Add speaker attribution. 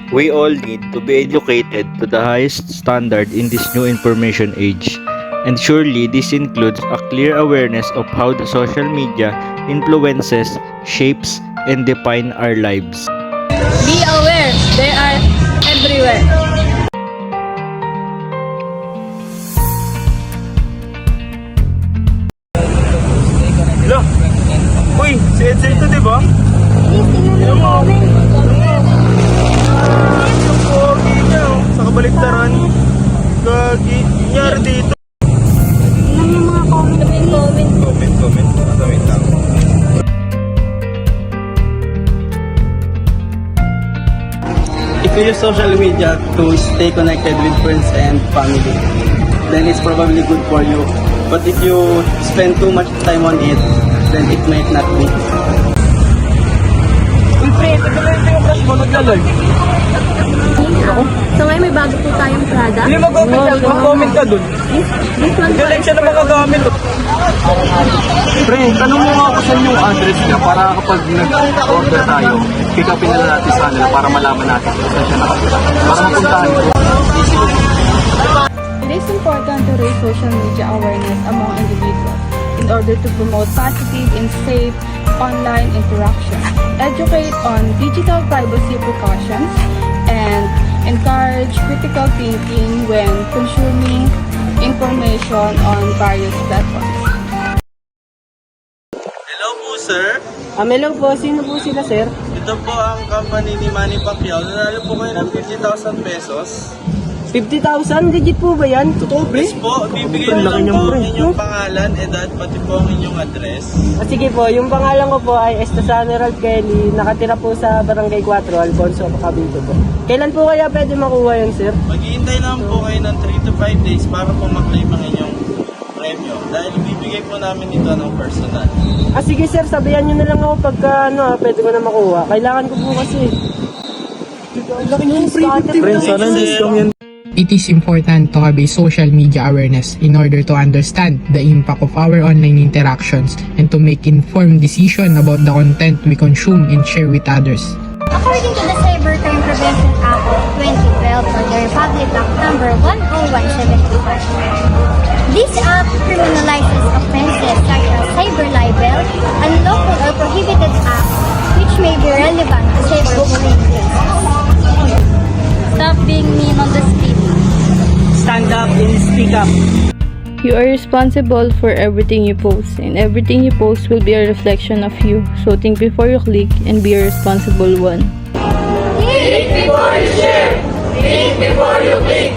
Speaker 1: We all need to be educated to the highest standard in this new information age. And surely this includes a clear awareness of how the social media influences, shapes, and define our lives.
Speaker 2: Be aware, they are everywhere.
Speaker 1: Hello? Uy, si Edsel ito, di ba? Yung pogi niya, oh. Sa kabaliktaran. Gagi. Nangyari dito.
Speaker 2: Tingnan yung mga comment.
Speaker 1: Comment. Wait lang.
Speaker 3: If you use social media to stay connected with friends and family, then it's probably good for you. But if you spend too much time on it, then it might not be.
Speaker 1: Uy, pre, tagal na yung crush mo, nagla-live.
Speaker 2: So ngayon may bago po tayong product.
Speaker 1: Hindi mag-comment ka dun.
Speaker 2: This one po
Speaker 1: Galing siya na magagamit. Pre, tanong mo nga ako saan yung address niya para kapag nag-order tayo, pick upin na natin sa kanila para malaman natin kung saan siya nakatira. Para mapuntahan ko.
Speaker 2: It is important to raise social media awareness among individuals in order to promote positive and safe online interaction, educate on digital privacy precautions, and encourage critical thinking when consuming information on various platforms.
Speaker 3: Hello po, sir.
Speaker 4: Hello po, sino po sila, sir?
Speaker 3: Ito po ang company ni Manny Pacquiao. Nanalo po kayo ng 50,000 pesos.
Speaker 4: 50,000? Legit po ba yan? Totoo,
Speaker 3: Yes po, bibigyan nyo lang po inyong pangalan, edad, pati po ang inyong address.
Speaker 4: Sige po, yung pangalan ko po ay Estasano Ralph Kelly, nakatira po sa Barangay 4, Alfonso, Cavite po. Kailan po kaya pwede makuha yun, sir?
Speaker 3: Maghihintay lang po kayo ng 3 to 5 days para po maklaim ang inyong premyo. Dahil bibigay po namin ito ng personal.
Speaker 4: Sige sir, sabihan nyo na lang ako pagka pwede ko na makuha. Kailangan ko po kasi. Laki nyo yung free.
Speaker 5: It is important to have a social media awareness in order to understand the impact of our online interactions and to make informed decision about the content we consume and share with others.
Speaker 6: According to the Cybercrime Prevention Act of 2012 or the Republic Act number 10175, this act criminalizes offenses such as cyber libel, unlawful or prohibited acts which may be relevant to cyberbullying cases. Stop being mean on the street.
Speaker 4: Stand up and speak up.
Speaker 2: You are responsible for everything you post, and everything you post will be a reflection of you. So think before you click and be a responsible one.
Speaker 6: Think before you share. Think before you click.